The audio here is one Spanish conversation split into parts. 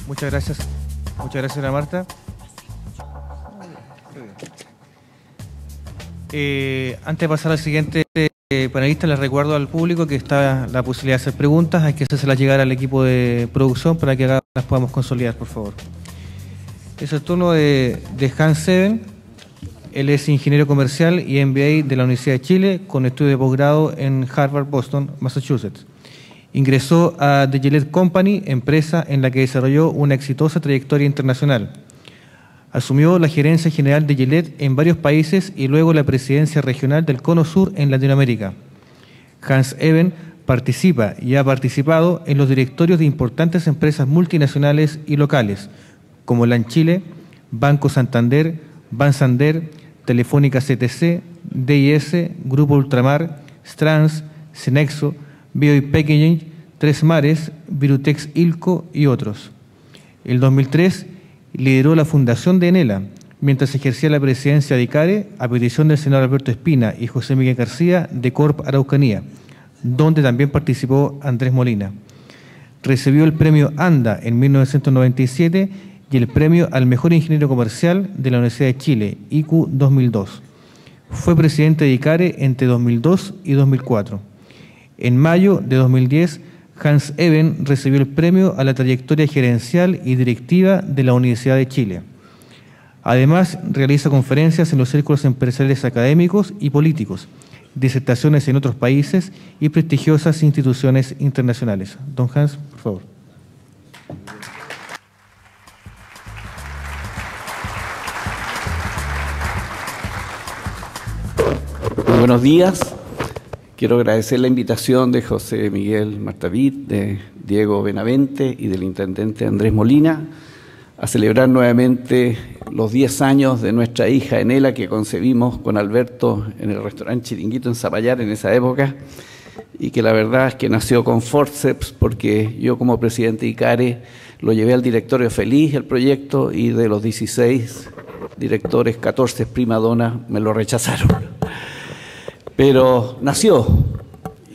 Muchas gracias. Muchas gracias, señora Marta. Antes de pasar al siguiente panelista, les recuerdo al público que está la posibilidad de hacer preguntas. Hay que hacérselas llegar al equipo de producción para que las podamos consolidar, por favor. Es el turno de Hans Eben. Él es ingeniero comercial y MBA de la Universidad de Chile, con estudio de posgrado en Harvard, Boston, Massachusetts. Ingresó a The Gillette Company, empresa en la que desarrolló una exitosa trayectoria internacional. Asumió la gerencia general de Gillette en varios países y luego la presidencia regional del Cono Sur en Latinoamérica. Hans Eben participa y ha participado en los directorios de importantes empresas multinacionales y locales, como LAN Chile, Banco Santander, Bansander, Telefónica CTC, DIS, Grupo Ultramar, Strands, Cenexo, BioI Packaging, Tres Mares, Virutex Ilco y otros. En 2003 lideró la fundación de Enela, mientras ejercía la presidencia de ICARE a petición del senador Alberto Espina y José Miguel García de Corp Araucanía, donde también participó Andrés Molina. Recibió el premio ANDA en 1997 y el premio al mejor ingeniero comercial de la Universidad de Chile, IQ 2002. Fue presidente de ICARE entre 2002 y 2004. En mayo de 2010, Hans Eben recibió el premio a la trayectoria gerencial y directiva de la Universidad de Chile. Además, realiza conferencias en los círculos empresariales académicos y políticos, disertaciones en otros países y prestigiosas instituciones internacionales. Don Hans, por favor. Muy buenos días. Quiero agradecer la invitación de José Miguel Martavid, de Diego Benavente y del intendente Andrés Molina a celebrar nuevamente los 10 años de nuestra hija Enela, que concebimos con Alberto en el restaurante Chiringuito en Zapallar en esa época, y que la verdad es que nació con forceps, porque yo como presidente de ICARE lo llevé al directorio feliz el proyecto, y de los 16 directores, 14 prima donna me lo rechazaron. Pero nació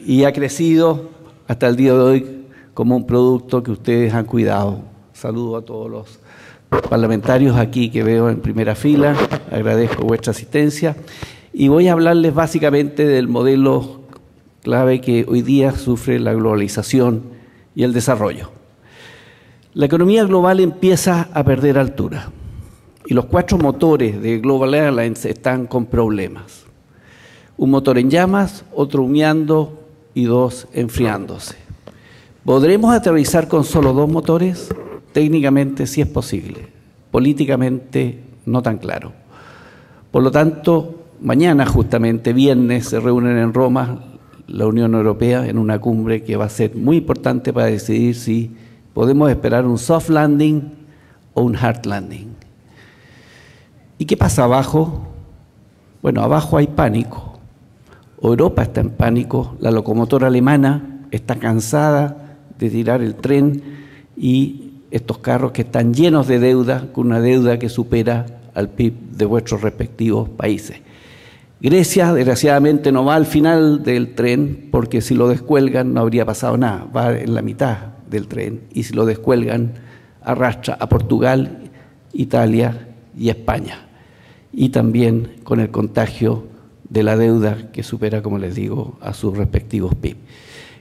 y ha crecido hasta el día de hoy como un producto que ustedes han cuidado. Saludo a todos los parlamentarios aquí que veo en primera fila, agradezco vuestra asistencia y voy a hablarles básicamente del modelo clave que hoy día sufre la globalización y el desarrollo. La economía global empieza a perder altura y los 4 motores de Global Airlines están con problemas. Un motor en llamas, otro humeando y 2 enfriándose. ¿Podremos aterrizar con solo 2 motores? Técnicamente sí es posible, políticamente no tan claro. Por lo tanto, mañana justamente, viernes, se reúnen en Roma la Unión Europea en una cumbre que va a ser muy importante para decidir si podemos esperar un soft landing o un hard landing. ¿Y qué pasa abajo? Bueno, abajo hay pánico. Europa está en pánico, la locomotora alemana está cansada de tirar el tren y estos carros que están llenos de deuda, con una deuda que supera al PIB de vuestros respectivos países. Grecia, desgraciadamente, no va al final del tren, porque si lo descuelgan no habría pasado nada, va en la mitad del tren, y si lo descuelgan arrastra a Portugal, Italia y España, y también con el contagio de la deuda que supera, como les digo, a sus respectivos PIB.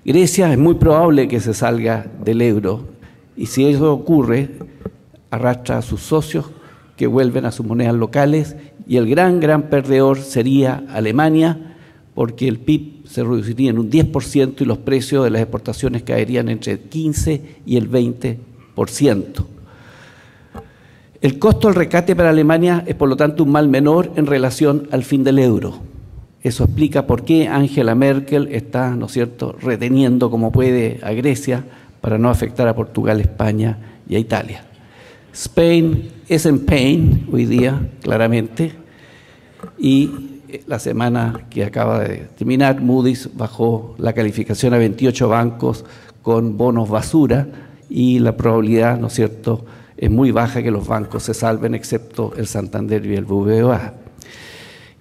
Grecia es muy probable que se salga del euro, y si eso ocurre, arrastra a sus socios que vuelven a sus monedas locales, y el gran perdedor sería Alemania, porque el PIB se reduciría en un 10% y los precios de las exportaciones caerían entre el 15 y el 20%. El costo del rescate para Alemania es, por lo tanto, un mal menor en relación al fin del euro. Eso explica por qué Angela Merkel está, ¿no es cierto?, reteniendo como puede a Grecia para no afectar a Portugal, España y a Italia. Spain es en pain hoy día, claramente, y la semana que acaba de terminar, Moody's bajó la calificación a 28 bancos con bonos basura, y la probabilidad, ¿no es cierto?, es muy baja que los bancos se salven, excepto el Santander y el BBVA.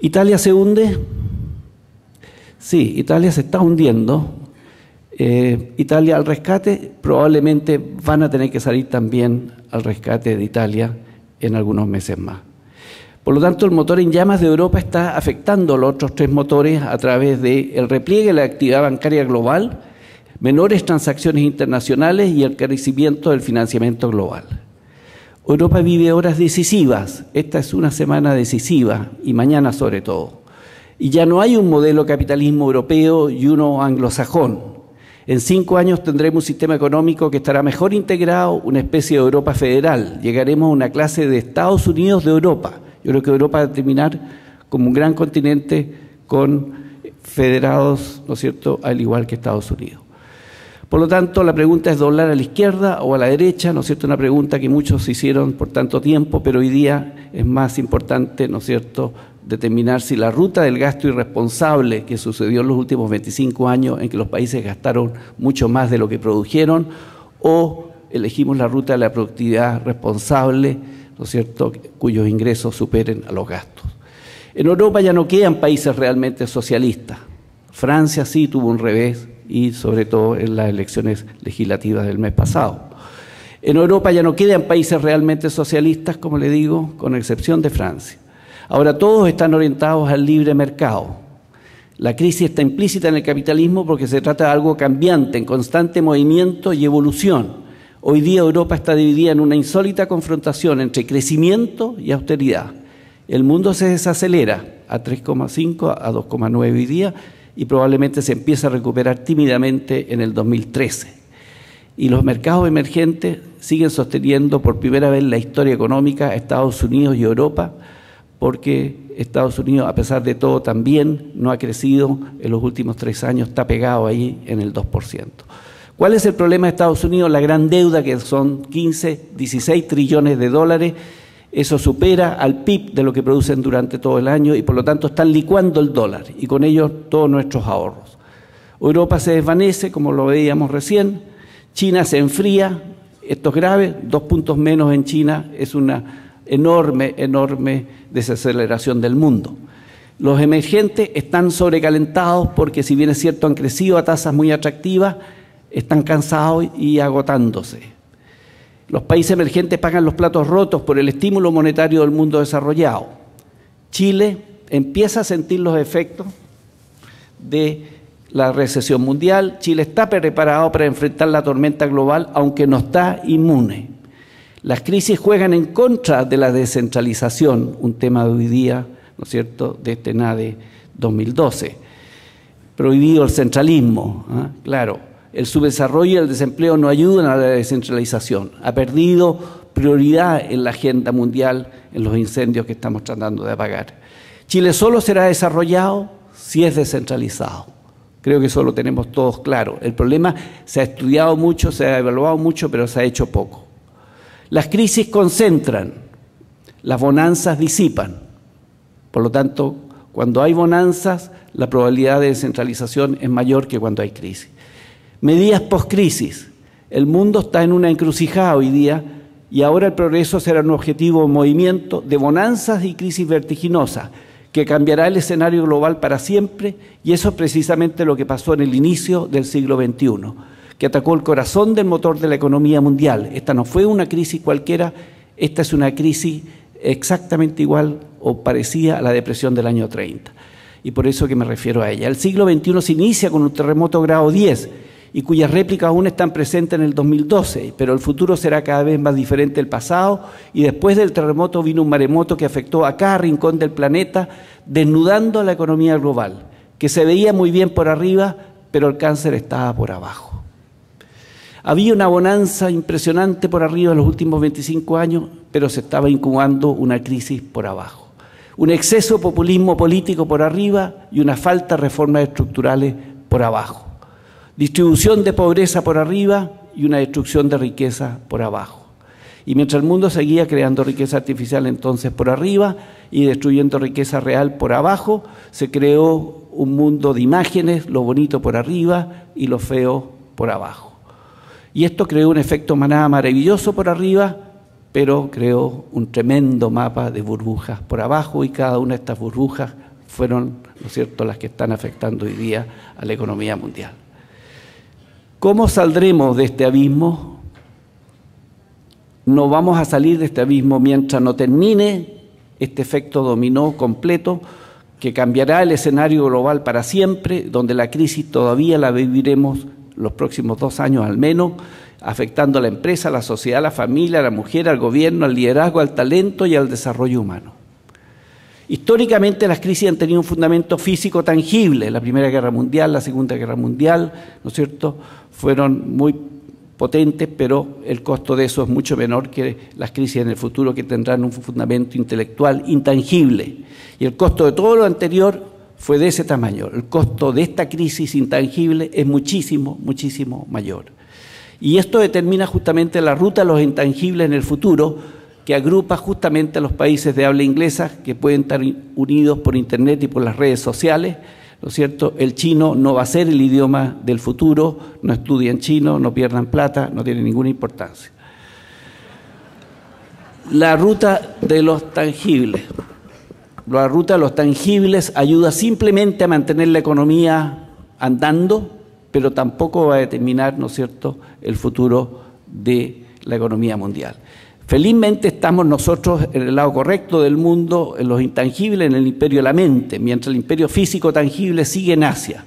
¿Italia se hunde? Sí, Italia se está hundiendo. Italia al rescate, probablemente van a tener que salir también al rescate de Italia en algunos meses más. Por lo tanto, el motor en llamas de Europa está afectando a los otros tres motores a través del repliegue de la actividad bancaria global, menores transacciones internacionales y el crecimiento del financiamiento global. Europa vive horas decisivas, esta es una semana decisiva y mañana sobre todo. Y ya no hay un modelo capitalismo europeo y uno anglosajón. En 5 años tendremos un sistema económico que estará mejor integrado, una especie de Europa federal. Llegaremos a una clase de Estados Unidos de Europa. Yo creo que Europa va a terminar como un gran continente con federados, ¿no es cierto?, al igual que Estados Unidos. Por lo tanto, la pregunta es doblar a la izquierda o a la derecha, ¿no es cierto?, una pregunta que muchos hicieron por tanto tiempo, pero hoy día es más importante, ¿no es cierto?, determinar si la ruta del gasto irresponsable que sucedió en los últimos 25 años, en que los países gastaron mucho más de lo que produjeron, o elegimos la ruta de la productividad responsable, ¿no es cierto?, cuyos ingresos superen a los gastos. En Europa ya no quedan países realmente socialistas. Francia sí tuvo un revés, y sobre todo en las elecciones legislativas del mes pasado. En Europa ya no quedan países realmente socialistas, como le digo, con excepción de Francia. Ahora todos están orientados al libre mercado. La crisis está implícita en el capitalismo porque se trata de algo cambiante, en constante movimiento y evolución. Hoy día Europa está dividida en una insólita confrontación entre crecimiento y austeridad. El mundo se desacelera a 3,5, a 2,9 hoy día, y probablemente se empiece a recuperar tímidamente en el 2013. Y los mercados emergentes siguen sosteniendo por primera vez en la historia económica a Estados Unidos y Europa, porque Estados Unidos, a pesar de todo, también no ha crecido en los últimos 3 años, está pegado ahí en el 2%. ¿Cuál es el problema de Estados Unidos? La gran deuda, que son 15, 16 trillones de dólares. Eso supera al PIB de lo que producen durante todo el año y por lo tanto están licuando el dólar y con ello todos nuestros ahorros. Europa se desvanece, como lo veíamos recién, China se enfría, esto es grave, 2 puntos menos en China es una enorme desaceleración del mundo. Los emergentes están sobrecalentados porque, si bien es cierto, han crecido a tasas muy atractivas, están cansados y agotándose. Los países emergentes pagan los platos rotos por el estímulo monetario del mundo desarrollado. Chile empieza a sentir los efectos de la recesión mundial. Chile está preparado para enfrentar la tormenta global, aunque no está inmune. Las crisis juegan en contra de la descentralización, un tema de hoy día, ¿no es cierto?, de este NADE 2012. Prohibido el centralismo, ¿eh? Claro. El subdesarrollo y el desempleo no ayudan a la descentralización. Ha perdido prioridad en la agenda mundial en los incendios que estamos tratando de apagar. Chile solo será desarrollado si es descentralizado. Creo que eso lo tenemos todos claro. El problema se ha estudiado mucho, se ha evaluado mucho, pero se ha hecho poco. Las crisis concentran, las bonanzas disipan. Por lo tanto, cuando hay bonanzas, la probabilidad de descentralización es mayor que cuando hay crisis. Medidas post-crisis. El mundo está en una encrucijada hoy día y ahora el progreso será un objetivo de movimiento de bonanzas y crisis vertiginosas que cambiará el escenario global para siempre, y eso es precisamente lo que pasó en el inicio del siglo XXI, que atacó el corazón del motor de la economía mundial. Esta no fue una crisis cualquiera, esta es una crisis exactamente igual o parecida a la depresión del año 30. Y por eso que me refiero a ella. El siglo XXI se inicia con un terremoto grado 10, y cuyas réplicas aún están presentes en el 2012, pero el futuro será cada vez más diferente del pasado, y después del terremoto vino un maremoto que afectó a cada rincón del planeta, desnudando a la economía global, que se veía muy bien por arriba, pero el cáncer estaba por abajo. Había una bonanza impresionante por arriba en los últimos 25 años, pero se estaba incubando una crisis por abajo. Un exceso de populismo político por arriba y una falta de reformas estructurales por abajo. Distribución de pobreza por arriba y una destrucción de riqueza por abajo. Y mientras el mundo seguía creando riqueza artificial entonces por arriba y destruyendo riqueza real por abajo, se creó un mundo de imágenes, lo bonito por arriba y lo feo por abajo. Y esto creó un efecto manada maravilloso por arriba, pero creó un tremendo mapa de burbujas por abajo, y cada una de estas burbujas fueron, ¿no es cierto?, las que están afectando hoy día a la economía mundial. ¿Cómo saldremos de este abismo? No vamos a salir de este abismo mientras no termine este efecto dominó completo que cambiará el escenario global para siempre, donde la crisis todavía la viviremos los próximos 2 años al menos, afectando a la empresa, a la sociedad, a la familia, a la mujer, al gobierno, al liderazgo, al talento y al desarrollo humano. Históricamente las crisis han tenido un fundamento físico tangible. La Primera Guerra Mundial, la Segunda Guerra Mundial, ¿no es cierto?, fueron muy potentes, pero el costo de eso es mucho menor que las crisis en el futuro, que tendrán un fundamento intelectual intangible. Y el costo de todo lo anterior fue de ese tamaño. El costo de esta crisis intangible es muchísimo, muchísimo mayor. Y esto determina justamente la ruta a los intangibles en el futuro, que agrupa justamente a los países de habla inglesa que pueden estar unidos por Internet y por las redes sociales, ¿no es cierto? El chino no va a ser el idioma del futuro, no estudien chino, no pierdan plata, no tiene ninguna importancia. La ruta de los tangibles. La ruta de los tangibles ayuda simplemente a mantener la economía andando, pero tampoco va a determinar, ¿no es cierto?, el futuro de la economía mundial. Felizmente estamos nosotros en el lado correcto del mundo, en los intangibles, en el imperio de la mente, mientras el imperio físico tangible sigue en Asia.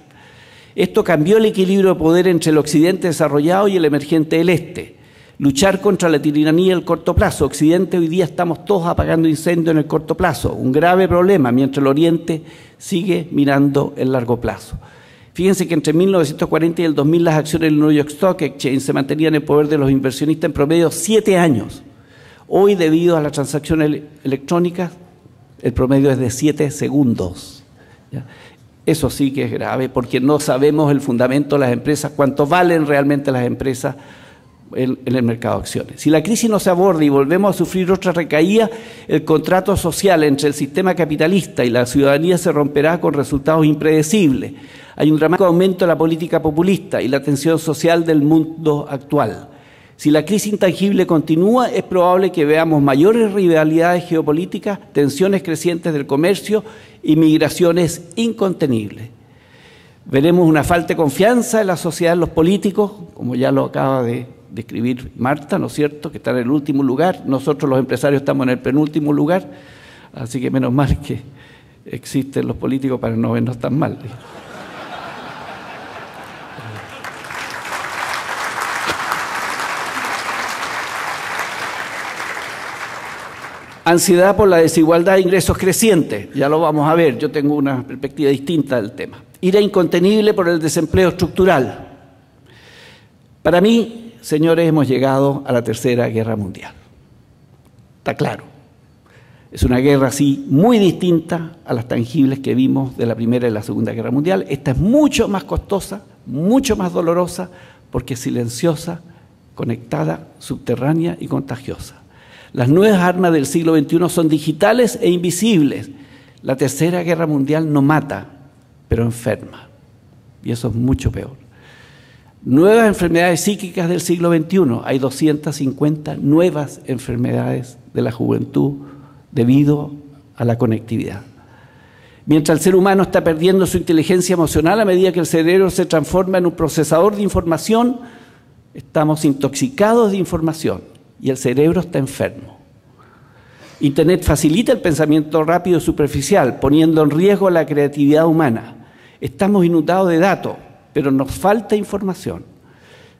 Esto cambió el equilibrio de poder entre el occidente desarrollado y el emergente del este. Luchar contra la tiranía del corto plazo. Occidente hoy día estamos todos apagando incendios en el corto plazo, un grave problema, mientras el oriente sigue mirando el largo plazo. Fíjense que entre 1940 y el 2000 las acciones del New York Stock Exchange se mantenían en poder de los inversionistas en promedio 7 años. Hoy, debido a las transacciones electrónicas, el promedio es de 7 segundos. ¿Ya? Eso sí que es grave, porque no sabemos el fundamento de las empresas, cuánto valen realmente las empresas en el mercado de acciones. Si la crisis no se aborda y volvemos a sufrir otra recaída, el contrato social entre el sistema capitalista y la ciudadanía se romperá con resultados impredecibles. Hay un dramático aumento de la política populista y la tensión social del mundo actual. Si la crisis intangible continúa, es probable que veamos mayores rivalidades geopolíticas, tensiones crecientes del comercio y migraciones incontenibles. Veremos una falta de confianza en la sociedad, en los políticos, como ya lo acaba de describir Marta, ¿no es cierto?, que está en el último lugar. Nosotros los empresarios estamos en el penúltimo lugar, así que menos mal que existen los políticos para no vernos tan mal. Ansiedad por la desigualdad de ingresos creciente, ya lo vamos a ver, yo tengo una perspectiva distinta del tema. Ira incontenible por el desempleo estructural. Para mí, señores, hemos llegado a la Tercera Guerra Mundial. Está claro. Es una guerra así muy distinta a las tangibles que vimos de la Primera y la Segunda Guerra Mundial. Esta es mucho más costosa, mucho más dolorosa, porque es silenciosa, conectada, subterránea y contagiosa. Las nuevas armas del siglo XXI son digitales e invisibles. La Tercera Guerra Mundial no mata, pero enferma. Y eso es mucho peor. Nuevas enfermedades psíquicas del siglo XXI. Hay 250 nuevas enfermedades de la juventud debido a la conectividad. Mientras el ser humano está perdiendo su inteligencia emocional a medida que el cerebro se transforma en un procesador de información, estamos intoxicados de información. Y el cerebro está enfermo. Internet facilita el pensamiento rápido y superficial, poniendo en riesgo la creatividad humana. Estamos inundados de datos, pero nos falta información.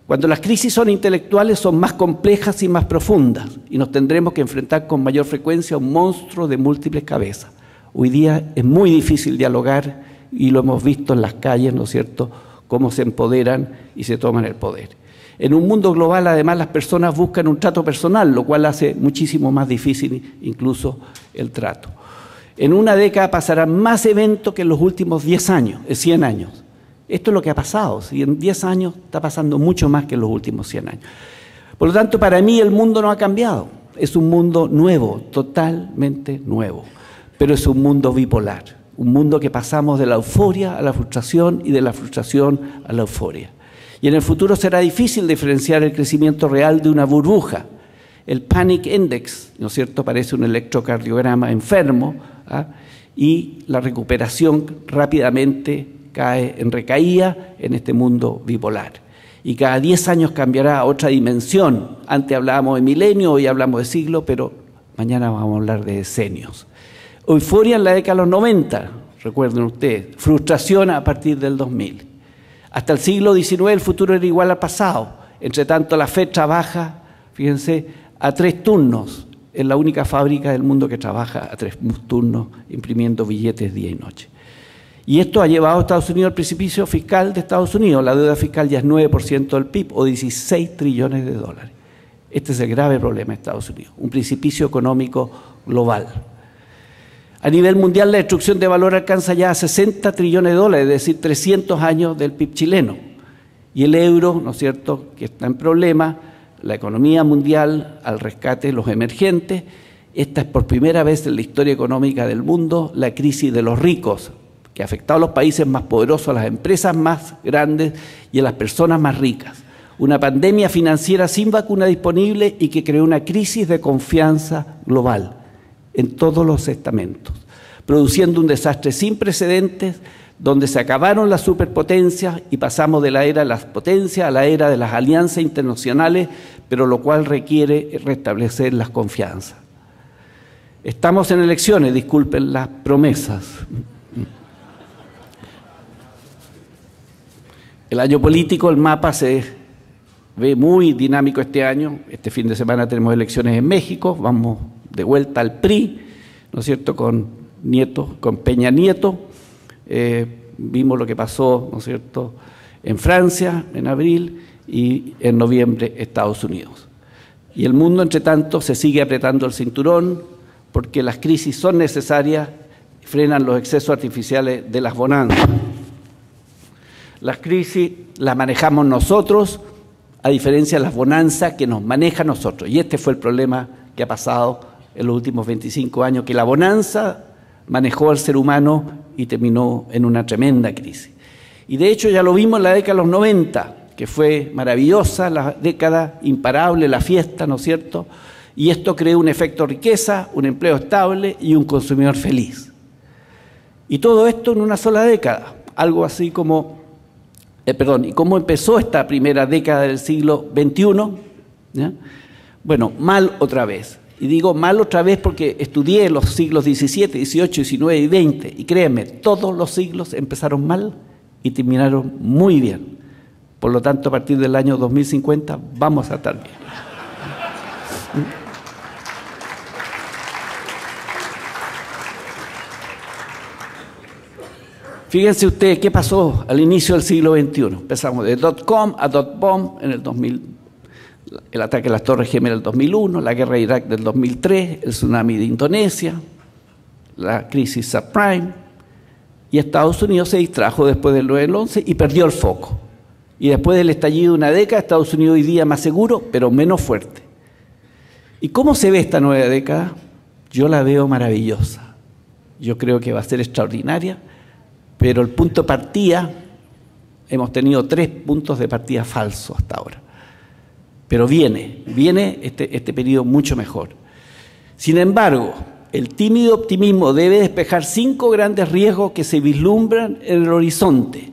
Cuando las crisis son intelectuales, son más complejas y más profundas, y nos tendremos que enfrentar con mayor frecuencia a un monstruo de múltiples cabezas. Hoy día es muy difícil dialogar, y lo hemos visto en las calles, ¿no es cierto?, cómo se empoderan y se toman el poder. En un mundo global, además, las personas buscan un trato personal, lo cual hace muchísimo más difícil incluso el trato. En una década pasarán más eventos que en los últimos 10 años, 100 años. Esto es lo que ha pasado. Si en 10 años está pasando mucho más que en los últimos 100 años. Por lo tanto, para mí el mundo no ha cambiado. Es un mundo nuevo, totalmente nuevo. Pero es un mundo bipolar. Un mundo que pasamos de la euforia a la frustración y de la frustración a la euforia. Y en el futuro será difícil diferenciar el crecimiento real de una burbuja. El Panic Index, ¿no es cierto?, parece un electrocardiograma enfermo, ¿ah? Y la recuperación rápidamente cae en recaída en este mundo bipolar. y cada 10 años cambiará a otra dimensión. Antes hablábamos de milenio, hoy hablamos de siglo, pero mañana vamos a hablar de decenios. Euforia en la década de los 90, recuerden ustedes, frustración a partir del 2000. Hasta el siglo XIX el futuro era igual al pasado. Entre tanto, la FED trabaja, fíjense, a 3 turnos. Es la única fábrica del mundo que trabaja a 3 turnos, imprimiendo billetes día y noche. Y esto ha llevado a Estados Unidos al precipicio fiscal de Estados Unidos. La deuda fiscal ya es 9% del PIB o 16 trillones de dólares. Este es el grave problema de Estados Unidos, un precipicio económico global. A nivel mundial, la destrucción de valor alcanza ya a 60 trillones de dólares, es decir, 300 años del PIB chileno. Y el euro, ¿no es cierto?, que está en problema, la economía mundial al rescate de los emergentes. Esta es por primera vez en la historia económica del mundo la crisis de los ricos, que ha afectado a los países más poderosos, a las empresas más grandes y a las personas más ricas. Una pandemia financiera sin vacuna disponible y que creó una crisis de confianza global en todos los estamentos, produciendo un desastre sin precedentes donde se acabaron las superpotencias y pasamos de la era de las potencias a la era de las alianzas internacionales, pero lo cual requiere restablecer las confianzas. Estamos en elecciones, disculpen las promesas. El año político, el mapa se ve muy dinámico este año. Este fin de semana tenemos elecciones en México, vamos de vuelta al PRI, ¿no es cierto?, con Peña Nieto. Vimos lo que pasó, ¿no es cierto?, en Francia en abril y en noviembre Estados Unidos. Y el mundo, entre tanto, se sigue apretando el cinturón porque las crisis son necesarias, frenan los excesos artificiales de las bonanzas. Las crisis las manejamos nosotros, a diferencia de las bonanzas que nos maneja nosotros. Y este fue el problema que ha pasado en los últimos 25 años, que la bonanza manejó al ser humano y terminó en una tremenda crisis. Y de hecho ya lo vimos en la década de los 90, que fue maravillosa, la década imparable, la fiesta, ¿no es cierto? Y esto creó un efecto riqueza, un empleo estable y un consumidor feliz. Y todo esto en una sola década, algo así como... ¿Y cómo empezó esta primera década del siglo XXI? ¿Ya? Bueno, mal otra vez. Y digo mal otra vez porque estudié los siglos XVII, XVIII, XIX y XX. Y créanme, todos los siglos empezaron mal y terminaron muy bien. Por lo tanto, a partir del año 2050 vamos a estar bien. Fíjense ustedes qué pasó al inicio del siglo XXI. Empezamos de .com a .bomb en el 2000, el ataque a las Torres Gemelas del 2001, la guerra de Irak del 2003, el tsunami de Indonesia, la crisis subprime, y Estados Unidos se distrajo después del 9/11 y perdió el foco. Y después del estallido de una década, Estados Unidos hoy día más seguro, pero menos fuerte. ¿Y cómo se ve esta nueva década? Yo la veo maravillosa. Yo creo que va a ser extraordinaria. Pero el punto de partida, hemos tenido 3 puntos de partida falsos hasta ahora. Pero viene este periodo mucho mejor. Sin embargo, el tímido optimismo debe despejar 5 grandes riesgos que se vislumbran en el horizonte.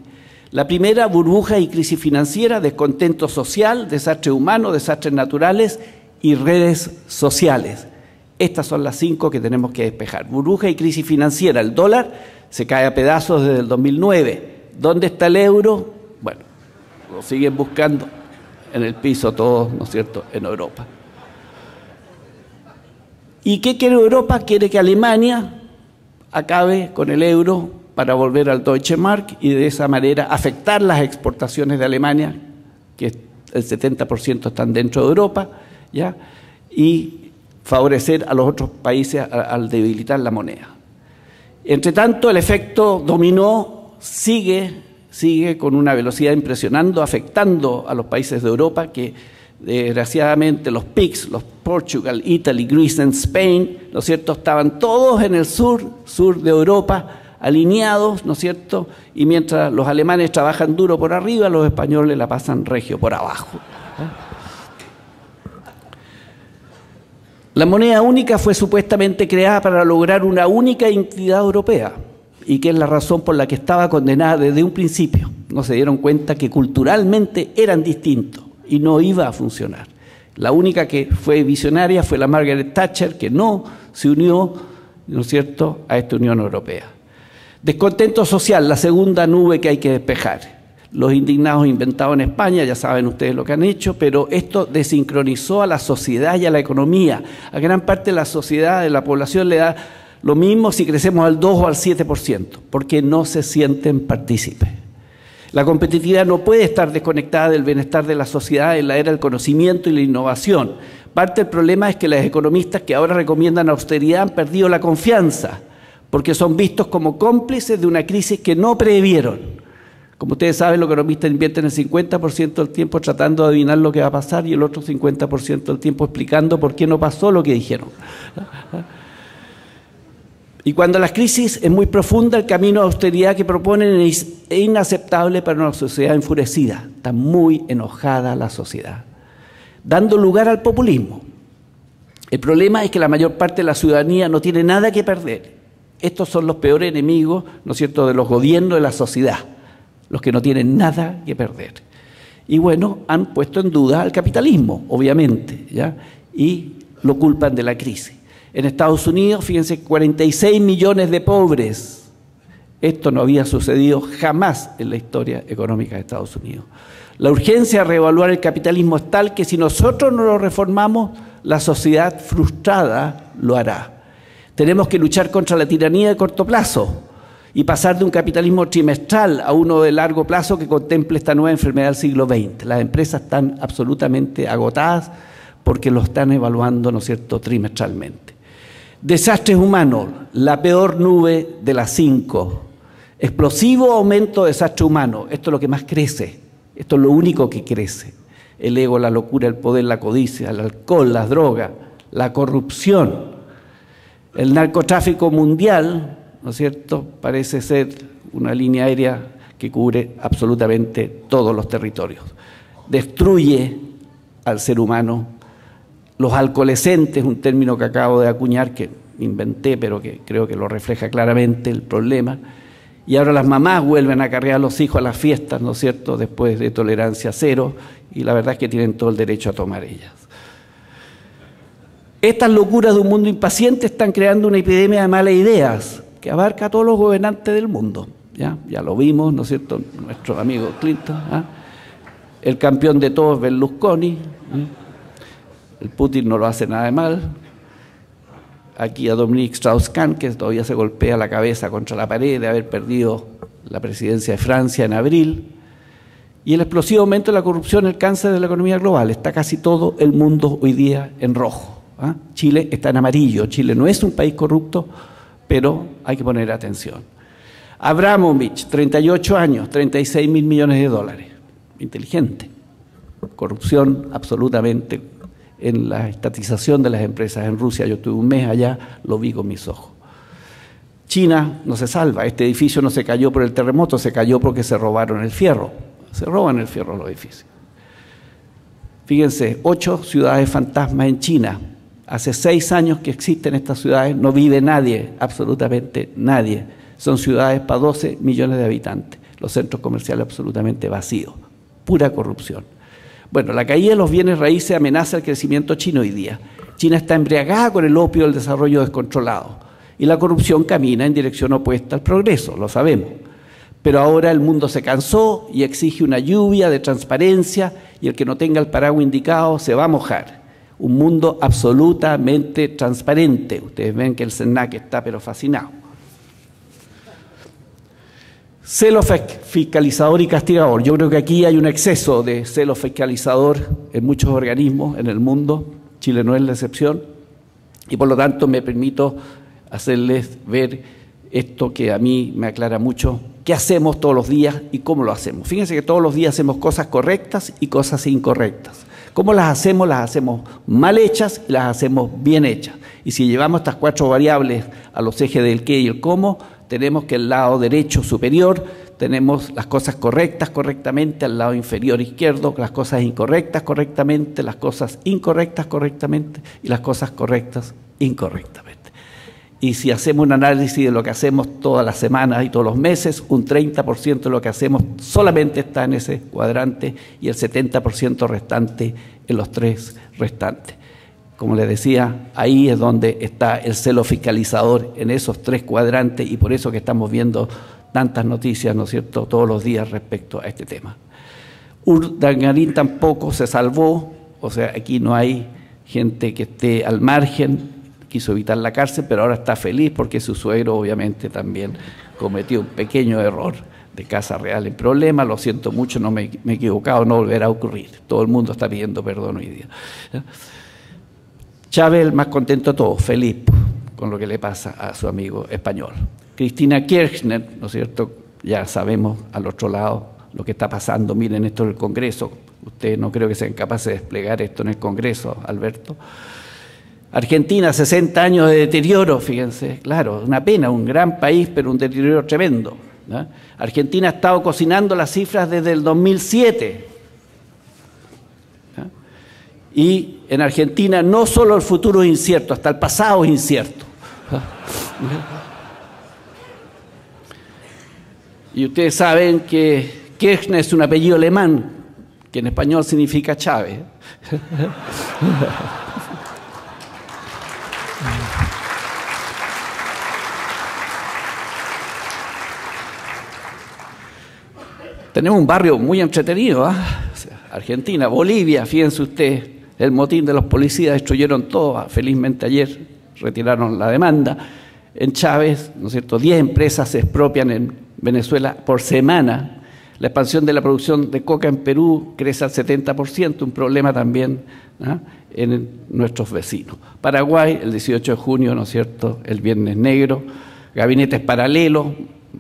La primera, burbuja y crisis financiera, descontento social, desastre humano, desastres naturales y redes sociales. Estas son las 5 que tenemos que despejar. Burbuja y crisis financiera. El dólar se cae a pedazos desde el 2009. ¿Dónde está el euro? Bueno, lo siguen buscando en el piso todos, ¿no es cierto?, en Europa. ¿Y qué quiere Europa? Quiere que Alemania acabe con el euro para volver al Deutsche Mark y de esa manera afectar las exportaciones de Alemania, que el 70% están dentro de Europa, ¿ya?, y favorecer a los otros países al debilitar la moneda. Entre tanto, el efecto dominó sigue con una velocidad impresionante, afectando a los países de Europa que, desgraciadamente, los PIGS, los Portugal, Italy, Greece and Spain, ¿no es cierto?, estaban todos en el sur de Europa, alineados, ¿no es cierto?, y mientras los alemanes trabajan duro por arriba, los españoles la pasan regio por abajo. La moneda única fue supuestamente creada para lograr una única identidad europea y que es la razón por la que estaba condenada desde un principio. No se dieron cuenta que culturalmente eran distintos y no iba a funcionar. La única que fue visionaria fue la Margaret Thatcher, que no se unió, ¿no es cierto?, a esta Unión Europea. Descontento social, la segunda nube que hay que despejar. Los indignados inventados en España, ya saben ustedes lo que han hecho, pero esto desincronizó a la sociedad y a la economía. A gran parte de la sociedad, de la población, le da lo mismo si crecemos al 2 o al 7%, porque no se sienten partícipes. La competitividad no puede estar desconectada del bienestar de la sociedad en la era del conocimiento y la innovación. Parte del problema es que los economistas que ahora recomiendan austeridad han perdido la confianza, porque son vistos como cómplices de una crisis que no previeron. Como ustedes saben, los economistas invierten el 50% del tiempo tratando de adivinar lo que va a pasar y el otro 50% del tiempo explicando por qué no pasó lo que dijeron. Y cuando la crisis es muy profunda, el camino de austeridad que proponen es inaceptable para una sociedad enfurecida. Está muy enojada la sociedad, dando lugar al populismo. El problema es que la mayor parte de la ciudadanía no tiene nada que perder. Estos son los peores enemigos, ¿no es cierto?, de los gobiernos de la sociedad, los que no tienen nada que perder. Y bueno, han puesto en duda al capitalismo, obviamente, ¿ya? Y lo culpan de la crisis. En Estados Unidos, fíjense, 46 millones de pobres. Esto no había sucedido jamás en la historia económica de Estados Unidos. La urgencia de reevaluar el capitalismo es tal que si nosotros no lo reformamos, la sociedad frustrada lo hará. Tenemos que luchar contra la tiranía de corto plazo y pasar de un capitalismo trimestral a uno de largo plazo que contemple esta nueva enfermedad del siglo XX. Las empresas están absolutamente agotadas porque lo están evaluando, ¿no es cierto?, trimestralmente. Desastres humanos, la peor nube de las 5. Explosivo aumento de desastre humano. Esto es lo que más crece. Esto es lo único que crece. El ego, la locura, el poder, la codicia, el alcohol, las drogas, la corrupción. El narcotráfico mundial, ¿no es cierto?, parece ser una línea aérea que cubre absolutamente todos los territorios. Destruye al ser humano. Los alcoholescentes, un término que acabo de acuñar, que inventé, pero que creo que lo refleja claramente el problema. Y ahora las mamás vuelven a cargar a los hijos a las fiestas, ¿no es cierto?, después de tolerancia cero, y la verdad es que tienen todo el derecho a tomar ellas. Estas locuras de un mundo impaciente están creando una epidemia de malas ideas que abarca a todos los gobernantes del mundo. Ya lo vimos, ¿no es cierto?, nuestro amigo Clinton, el campeón de todos, Berlusconi. El Putin no lo hace nada de mal. Aquí a Dominique Strauss-Kahn, que todavía se golpea la cabeza contra la pared de haber perdido la presidencia de Francia en abril. Y el explosivo aumento de la corrupción, el cáncer de la economía global. Está casi todo el mundo hoy día en rojo. Chile está en amarillo. Chile no es un país corrupto, pero hay que poner atención. Abramovich, 38 años, 36.000 millones de dólares. Inteligente. Corrupción absolutamente en la estatización de las empresas en Rusia. Yo estuve un mes allá, lo vi con mis ojos. China no se salva. Este edificio no se cayó por el terremoto, se cayó porque se robaron el fierro. Se roban el fierro los edificios. Fíjense, 8 ciudades fantasmas en China. Hace 6 años que existen estas ciudades, no vive nadie, absolutamente nadie. Son ciudades para 12 millones de habitantes. Los centros comerciales absolutamente vacíos. Pura corrupción. Bueno, la caída de los bienes raíces amenaza el crecimiento chino hoy día. China está embriagada con el opio del desarrollo descontrolado y la corrupción camina en dirección opuesta al progreso, lo sabemos. Pero ahora el mundo se cansó y exige una lluvia de transparencia y el que no tenga el paraguas indicado se va a mojar. Un mundo absolutamente transparente. Ustedes ven que el CENAC está pero fascinado. Celo fiscalizador y castigador. Yo creo que aquí hay un exceso de celo fiscalizador en muchos organismos en el mundo. Chile no es la excepción. Y por lo tanto me permito hacerles ver esto que a mí me aclara mucho. ¿Qué hacemos todos los días y cómo lo hacemos? Fíjense que todos los días hacemos cosas correctas y cosas incorrectas. ¿Cómo las hacemos? Las hacemos mal hechas y las hacemos bien hechas. Y si llevamos estas 4 variables a los ejes del qué y el cómo, tenemos que el lado derecho superior, tenemos las cosas correctas correctamente, al lado inferior izquierdo, las cosas incorrectas correctamente, las cosas incorrectas correctamente y las cosas correctas incorrectamente. y si hacemos un análisis de lo que hacemos todas las semanas y todos los meses, un 30% de lo que hacemos solamente está en ese cuadrante y el 70% restante en los 3 restantes. Como les decía, ahí es donde está el celo fiscalizador, en esos 3 cuadrantes, y por eso que estamos viendo tantas noticias, ¿no es cierto?, todos los días respecto a este tema. Urdangarín tampoco se salvó, o sea, aquí no hay gente que esté al margen, quiso evitar la cárcel, pero ahora está feliz porque su suegro obviamente también cometió un pequeño error de Casa Real en problema. Lo siento mucho, no me he equivocado, no volverá a ocurrir. Todo el mundo está pidiendo perdón hoy día. Chávez, el más contento de todos, feliz con lo que le pasa a su amigo español. Cristina Kirchner, ¿no es cierto? Ya sabemos al otro lado lo que está pasando. Miren esto en el Congreso. Ustedes no creo que sean capaces de desplegar esto en el Congreso, Alberto. Argentina, 60 años de deterioro, fíjense, claro, una pena, un gran país, pero un deterioro tremendo, ¿no? Argentina ha estado cocinando las cifras desde el 2007. ¿No? Y en Argentina no solo el futuro es incierto, hasta el pasado es incierto. ¿No? Y ustedes saben que Kirchner es un apellido alemán, que en español significa Chávez. Tenemos un barrio muy entretenido, ¿eh? O sea, Argentina, Bolivia, fíjense ustedes, el motín de los policías, destruyeron todo, felizmente ayer retiraron la demanda. En Chávez, ¿no es cierto?, 10 empresas se expropian en Venezuela por semana. La expansión de la producción de coca en Perú crece al 70%, un problema también, ¿no?, en nuestros vecinos. Paraguay, el 18 de junio, ¿no es cierto?, el Viernes Negro, gabinetes paralelos,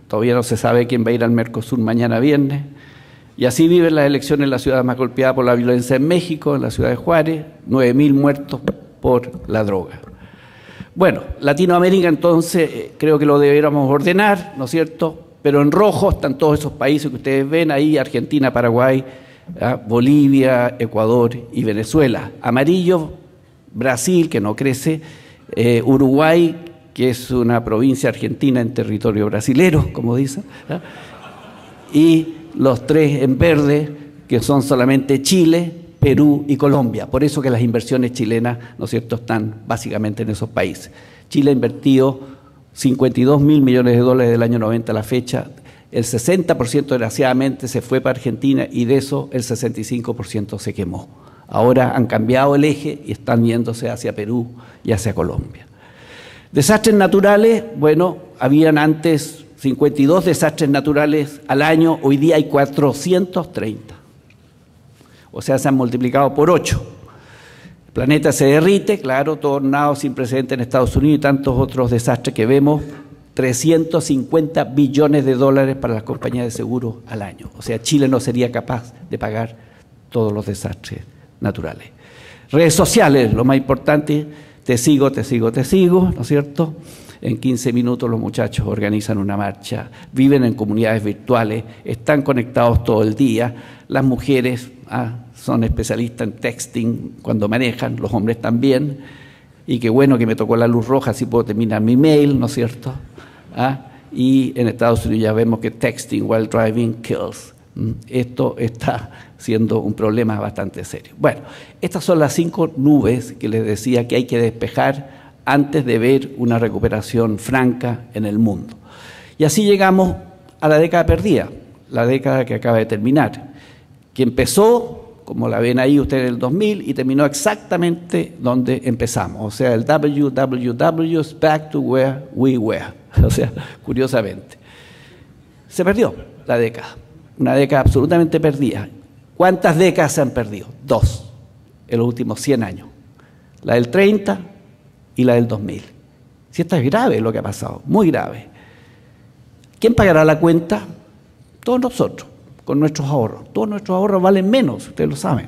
todavía no se sabe quién va a ir al Mercosur mañana viernes, y así viven las elecciones en la ciudad más golpeada por la violencia en México, en la ciudad de Juárez, 9.000 muertos por la droga. Bueno, Latinoamérica entonces creo que lo deberíamos ordenar, ¿no es cierto?, pero en rojo están todos esos países que ustedes ven ahí, Argentina, Paraguay, Bolivia, Ecuador y Venezuela. Amarillo, Brasil, que no crece, Uruguay, que es una provincia argentina en territorio brasilero, como dicen, ¿no?, y los 3 en verde, que son solamente Chile, Perú y Colombia. Por eso que las inversiones chilenas, ¿no es cierto?, están básicamente en esos países. Chile ha invertido 52.000 millones de dólares del año 90 a la fecha. El 60% desgraciadamente se fue para Argentina y de eso el 65% se quemó. Ahora han cambiado el eje y están yéndose hacia Perú y hacia Colombia. Desastres naturales, bueno, habían antes 52 desastres naturales al año, hoy día hay 430. O sea, se han multiplicado por 8. El planeta se derrite, claro, tornados sin precedentes en Estados Unidos y tantos otros desastres que vemos, 350 billones de dólares para las compañías de seguros al año. O sea, Chile no sería capaz de pagar todos los desastres naturales. Redes sociales, lo más importante, te sigo, ¿no es cierto? En 15 minutos los muchachos organizan una marcha, viven en comunidades virtuales, están conectados todo el día. Las mujeres son especialistas en texting cuando manejan, los hombres también. Y qué bueno que me tocó la luz roja, así puedo terminar mi mail, ¿no es cierto? Y en Estados Unidos ya vemos que texting while driving kills. Esto está siendo un problema bastante serio. Bueno, estas son las 5 nubes que les decía que hay que despejar antes de ver una recuperación franca en el mundo. Y así llegamos a la década perdida, la década que acaba de terminar, que empezó, como la ven ahí ustedes, en el 2000 y terminó exactamente donde empezamos. O sea, el www is back to where we were. O sea, curiosamente. Se perdió la década, una década absolutamente perdida. ¿Cuántas décadas se han perdido? 2 en los últimos 100 años. La del 30 y la del 2000. Si esta es grave lo que ha pasado, muy grave. ¿Quién pagará la cuenta? Todos nosotros, con nuestros ahorros. Todos nuestros ahorros valen menos, ustedes lo saben.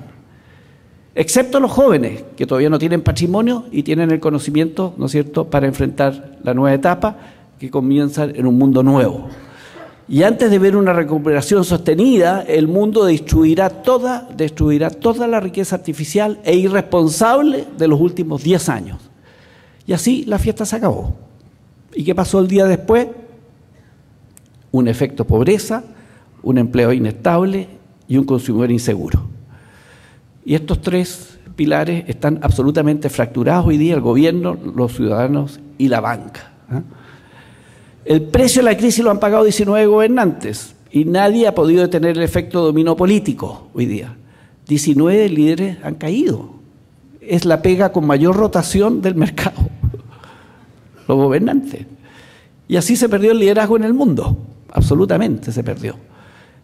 Excepto los jóvenes, que todavía no tienen patrimonio y tienen el conocimiento, ¿no es cierto?, para enfrentar la nueva etapa que comienza en un mundo nuevo. Y antes de ver una recuperación sostenida, el mundo destruirá toda la riqueza artificial e irresponsable de los últimos 10 años. Y así la fiesta se acabó. ¿Y qué pasó el día después? Un efecto pobreza, un empleo inestable y un consumidor inseguro. Y estos tres pilares están absolutamente fracturados hoy día: el gobierno, los ciudadanos y la banca. El precio de la crisis lo han pagado 19 gobernantes y nadie ha podido detener el efecto dominó político hoy día. 19 líderes han caído. Es la pega con mayor rotación del mercado, los gobernantes. Y así se perdió el liderazgo en el mundo, absolutamente se perdió.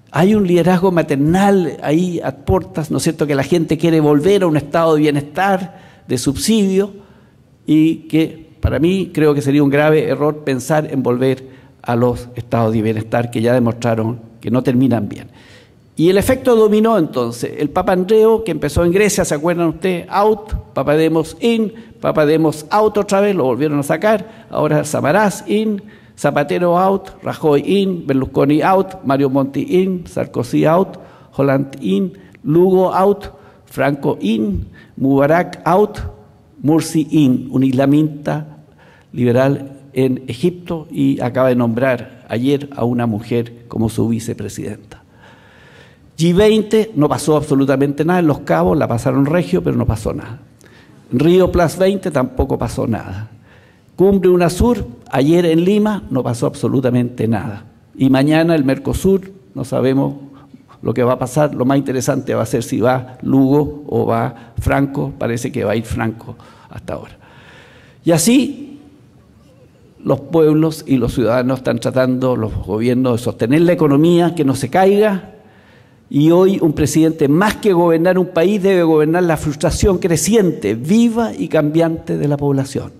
Hay un liderazgo maternal ahí a puertas, ¿no es cierto?, que la gente quiere volver a un estado de bienestar, de subsidio, y que para mí creo que sería un grave error pensar en volver a los estados de bienestar que ya demostraron que no terminan bien. Y el efecto dominó entonces. El Papandreou, que empezó en Grecia, ¿se acuerdan ustedes? Out, Papademos in, Papademos out otra vez, lo volvieron a sacar. Ahora Samaras in, Zapatero out, Rajoy in, Berlusconi out, Mario Monti in, Sarkozy out, Hollande in, Lugo out, Franco in, Mubarak out, Mursi in, un islamista liberal en Egipto, y acaba de nombrar ayer a una mujer como su vicepresidenta. G20 no pasó absolutamente nada, en Los Cabos la pasaron regio, pero no pasó nada. Río Plus 20 tampoco pasó nada. Cumbre UNASUR, ayer en Lima, no pasó absolutamente nada. Y mañana el Mercosur, no sabemos lo que va a pasar. Lo más interesante va a ser si va Lugo o va Franco. Parece que va a ir Franco hasta ahora. Y así los pueblos y los ciudadanos están tratando, los gobiernos, de sostener la economía, que no se caiga. Y hoy un presidente, más que gobernar un país, debe gobernar la frustración creciente, viva y cambiante de la población.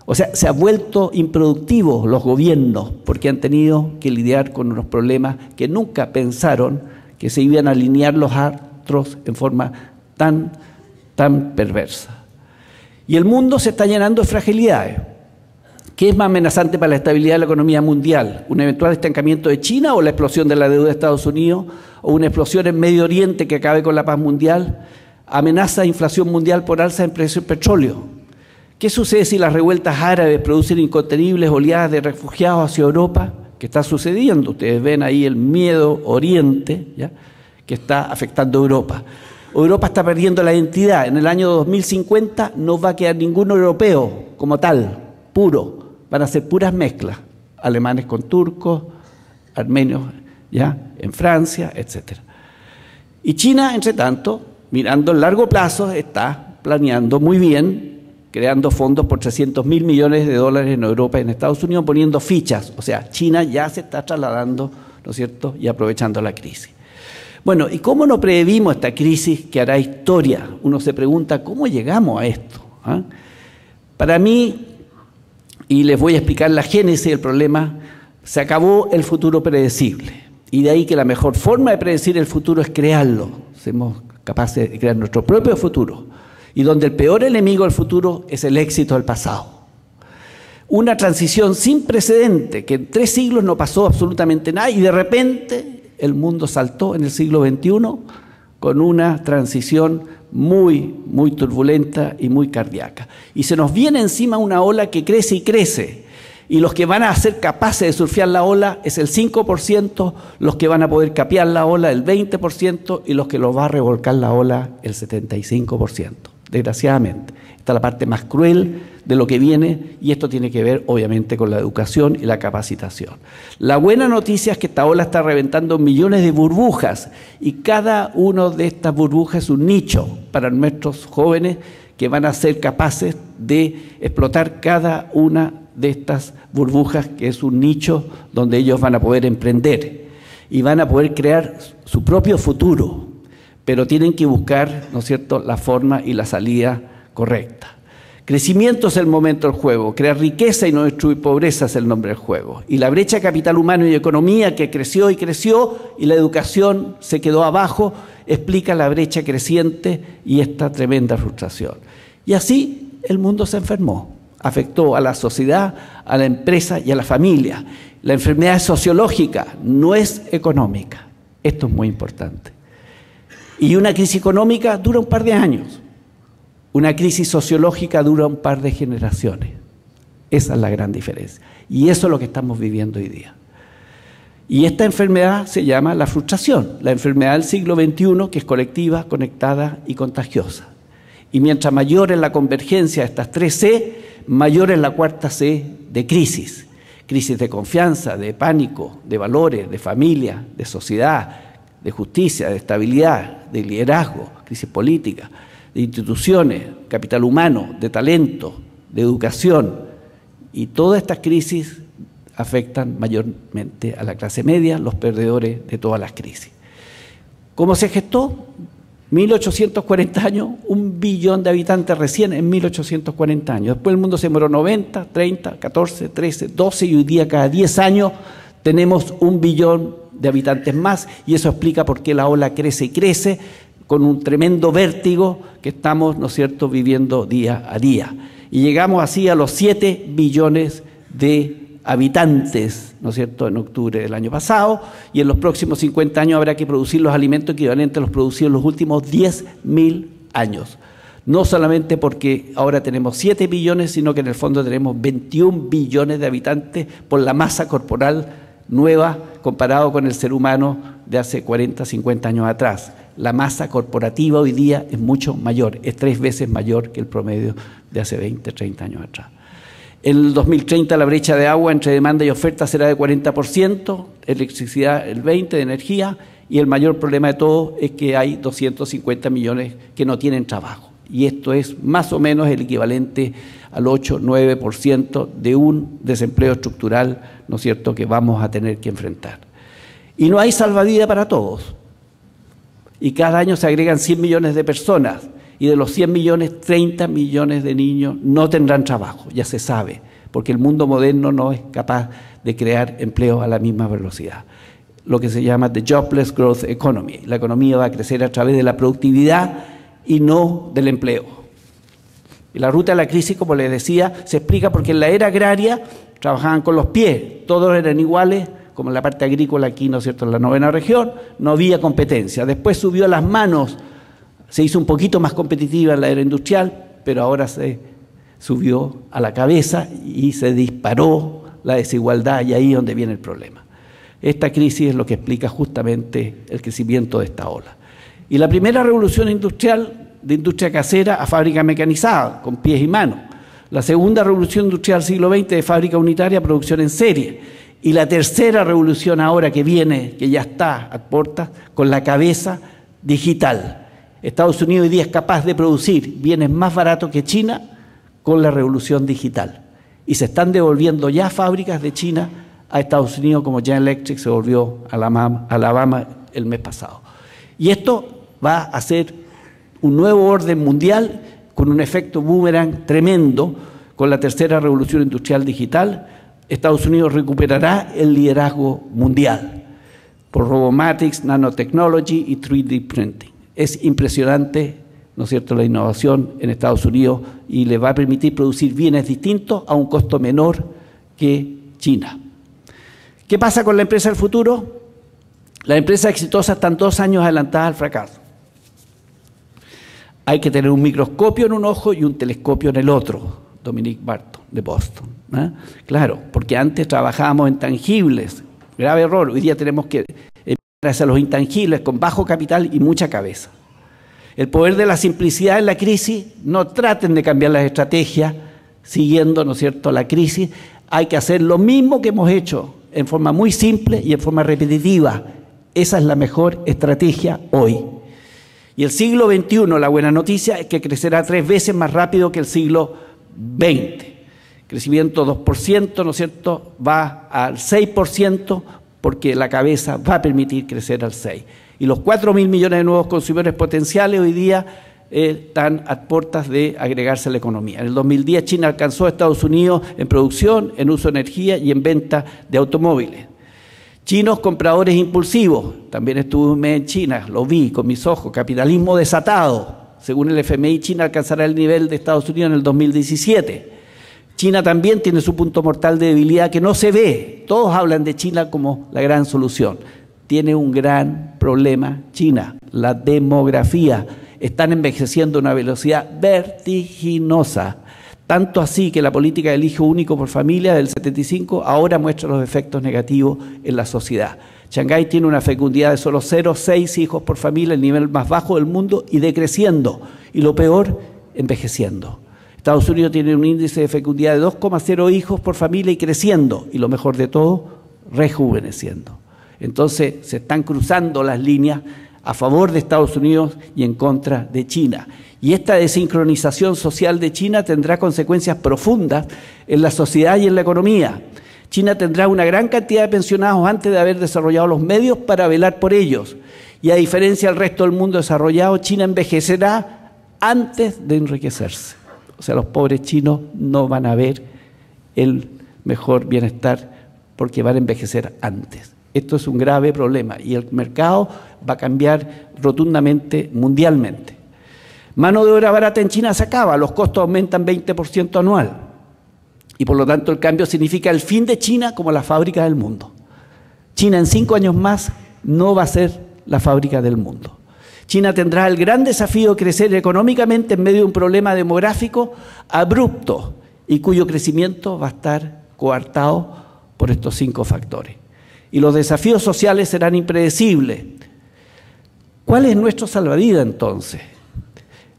O sea, se han vuelto improductivos los gobiernos porque han tenido que lidiar con unos problemas que nunca pensaron que se iban a alinear los astros en forma tan perversa. Y el mundo se está llenando de fragilidades. ¿Qué es más amenazante para la estabilidad de la economía mundial? ¿Un eventual estancamiento de China o la explosión de la deuda de Estados Unidos? ¿O una explosión en Medio Oriente que acabe con la paz mundial? ¿Amenaza inflación mundial por alza en precios del petróleo? ¿Qué sucede si las revueltas árabes producen incontenibles oleadas de refugiados hacia Europa? ¿Qué está sucediendo? Ustedes ven ahí el miedo Oriente, ¿ya?, que está afectando a Europa. Europa está perdiendo la identidad. En el año 2050 no va a quedar ningún europeo como tal, puro. Van a ser puras mezclas, alemanes con turcos, armenios, ¿ya?, en Francia, etc. Y China, entre tanto, mirando el largo plazo, está planeando muy bien, creando fondos por 300.000 millones de dólares en Europa y en Estados Unidos, poniendo fichas. O sea, China ya se está trasladando, ¿no es cierto?, y aprovechando la crisis. Bueno, ¿y cómo no previmos esta crisis que hará historia? Uno se pregunta, ¿cómo llegamos a esto? ¿Ah? Para mí, y les voy a explicar la génesis del problema, se acabó el futuro predecible. Y de ahí que la mejor forma de predecir el futuro es crearlo. Somos capaces de crear nuestro propio futuro. Y donde el peor enemigo del futuro es el éxito del pasado. Una transición sin precedente, que en 3 siglos no pasó absolutamente nada, y de repente el mundo saltó en el siglo XXI con una transición muy turbulenta y muy cardíaca. Y se nos viene encima una ola que crece y crece. Y los que van a ser capaces de surfear la ola es el 5%, los que van a poder capear la ola el 20% y los que los va a revolcar la ola el 75%. Desgraciadamente, esta es la parte más cruel de lo que viene, y esto tiene que ver obviamente con la educación y la capacitación. La buena noticia es que esta ola está reventando millones de burbujas, y cada una de estas burbujas es un nicho para nuestros jóvenes que van a ser capaces de explotar cada una de estas burbujas, que es un nicho donde ellos van a poder emprender y van a poder crear su propio futuro, pero tienen que buscar, ¿no es cierto?, la forma y la salida correcta. Crecimiento es el momento del juego, crear riqueza y no destruir pobreza es el nombre del juego. Y la brecha de capital humano y economía que creció y creció, y la educación se quedó abajo, explica la brecha creciente y esta tremenda frustración. Y así el mundo se enfermó, afectó a la sociedad, a la empresa y a la familia. La enfermedad es sociológica, no es económica. Esto es muy importante. Y una crisis económica dura un par de años. Una crisis sociológica dura un par de generaciones. Esa es la gran diferencia. Y eso es lo que estamos viviendo hoy día. Y esta enfermedad se llama la frustración, la enfermedad del siglo XXI, que es colectiva, conectada y contagiosa. Y mientras mayor es la convergencia de estas 3 C, mayor es la cuarta C de crisis. Crisis de confianza, de pánico, de valores, de familia, de sociedad, de justicia, de estabilidad, de liderazgo, crisis política, de instituciones, capital humano, de talento, de educación. Y todas estas crisis afectan mayormente a la clase media, los perdedores de todas las crisis. ¿Cómo se gestó? 1840 años, 1 billón de habitantes recién en 1840 años. Después el mundo se demoró 90, 30, 14, 13, 12 y hoy día cada 10 años tenemos 1 billón de habitantes más y eso explica por qué la ola crece y crece con un tremendo vértigo que estamos, ¿no es cierto?, viviendo día a día. Y llegamos así a los 7 billones de habitantes, ¿no es cierto?, en octubre del año pasado, y en los próximos 50 años habrá que producir los alimentos equivalentes a los producidos en los últimos 10.000 años. No solamente porque ahora tenemos 7 billones, sino que en el fondo tenemos 21 billones de habitantes por la masa corporal nueva comparado con el ser humano de hace 40, 50 años atrás. La masa corporativa hoy día es mucho mayor, es 3 veces mayor que el promedio de hace 20, 30 años atrás. En el 2030 la brecha de agua entre demanda y oferta será de 40%, electricidad el 20% de energía, y el mayor problema de todo es que hay 250 millones que no tienen trabajo. Y esto es más o menos el equivalente al 8-9% de un desempleo estructural, ¿no es cierto?, que vamos a tener que enfrentar. Y no hay salvavidas para todos. Y cada año se agregan 100 millones de personas. Y de los 100 millones, 30 millones de niños no tendrán trabajo, ya se sabe, porque el mundo moderno no es capaz de crear empleo a la misma velocidad. Lo que se llama the jobless growth economy. La economía va a crecer a través de la productividad y no del empleo. Y la ruta de la crisis, como les decía, se explica porque en la era agraria trabajaban con los pies, todos eran iguales, como en la parte agrícola aquí, ¿no es cierto?, en la 9ª región, no había competencia. Después subió a las manos. Se hizo un poquito más competitiva en la era industrial, pero ahora se subió a la cabeza y se disparó la desigualdad y ahí es donde viene el problema. Esta crisis es lo que explica justamente el crecimiento de esta ola. Y la primera revolución industrial, de industria casera a fábrica mecanizada, con pies y manos. La segunda revolución industrial del siglo XX de fábrica unitaria a producción en serie. Y la tercera revolución ahora que viene, que ya está a puertas, con la cabeza digital. Estados Unidos hoy día es capaz de producir bienes más baratos que China con la revolución digital. Y se están devolviendo ya fábricas de China a Estados Unidos, como General Electric se volvió a Alabama el mes pasado. Y esto va a ser un nuevo orden mundial con un efecto boomerang tremendo con la tercera revolución industrial digital. Estados Unidos recuperará el liderazgo mundial por robotics, nanotechnology y 3D printing. Es impresionante, ¿no es cierto?, la innovación en Estados Unidos y le va a permitir producir bienes distintos a un costo menor que China. ¿Qué pasa con la empresa del futuro? Las empresas exitosas están 2 años adelantadas al fracaso. Hay que tener un microscopio en un ojo y un telescopio en el otro. Dominic Barton, de Boston. ¿Eh? Claro, porque antes trabajábamos en tangibles. Grave error. Hoy día tenemos que hacia los intangibles con bajo capital y mucha cabeza. El poder de la simplicidad en la crisis, no traten de cambiar las estrategias siguiendo, ¿no es cierto?, la crisis. Hay que hacer lo mismo que hemos hecho en forma muy simple y en forma repetitiva. Esa es la mejor estrategia hoy. Y el siglo XXI, la buena noticia es que crecerá 3 veces más rápido que el siglo XX. Crecimiento 2%, ¿no es cierto?, va al 6%, porque la cabeza va a permitir crecer al 6%. Y los 4.000 millones de nuevos consumidores potenciales hoy día están a puertas de agregarse a la economía. En el 2010 China alcanzó a Estados Unidos en producción, en uso de energía y en venta de automóviles. Chinos compradores impulsivos, también estuve en China, lo vi con mis ojos, capitalismo desatado. Según el FMI, China alcanzará el nivel de Estados Unidos en el 2017. China también tiene su punto mortal de debilidad que no se ve. Todos hablan de China como la gran solución. Tiene un gran problema China, la demografía. Están envejeciendo a una velocidad vertiginosa. Tanto así que la política del hijo único por familia del 75 ahora muestra los efectos negativos en la sociedad. Shanghái tiene una fecundidad de solo 0,6 hijos por familia, el nivel más bajo del mundo, y decreciendo. Y lo peor, envejeciendo. Estados Unidos tiene un índice de fecundidad de 2,0 hijos por familia y creciendo. Y lo mejor de todo, rejuveneciendo. Entonces se están cruzando las líneas a favor de Estados Unidos y en contra de China. Y esta desincronización social de China tendrá consecuencias profundas en la sociedad y en la economía. China tendrá una gran cantidad de pensionados antes de haber desarrollado los medios para velar por ellos. Y a diferencia del resto del mundo desarrollado, China envejecerá antes de enriquecerse. O sea, los pobres chinos no van a ver el mejor bienestar porque van a envejecer antes. Esto es un grave problema y el mercado va a cambiar rotundamente mundialmente. Mano de obra barata en China se acaba, los costos aumentan 20% anual. Y por lo tanto el cambio significa el fin de China como la fábrica del mundo. China en 5 años más no va a ser la fábrica del mundo. China tendrá el gran desafío de crecer económicamente en medio de un problema demográfico abrupto y cuyo crecimiento va a estar coartado por estos 5 factores. Y los desafíos sociales serán impredecibles. ¿Cuál es nuestro salvavidas entonces?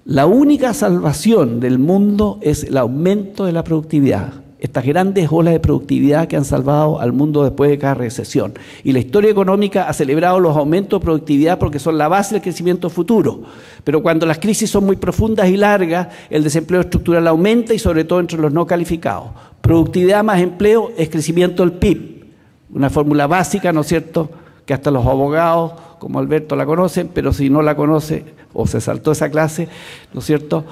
La única salvación del mundo es el aumento de la productividad. Estas grandes olas de productividad que han salvado al mundo después de cada recesión. Y la historia económica ha celebrado los aumentos de productividad porque son la base del crecimiento futuro. Pero cuando las crisis son muy profundas y largas, el desempleo estructural aumenta y sobre todo entre los no calificados. Productividad más empleo es crecimiento del PIB. Una fórmula básica, ¿no es cierto?, que hasta los abogados como Alberto la conocen, pero si no la conoce o se saltó esa clase, ¿no es cierto?,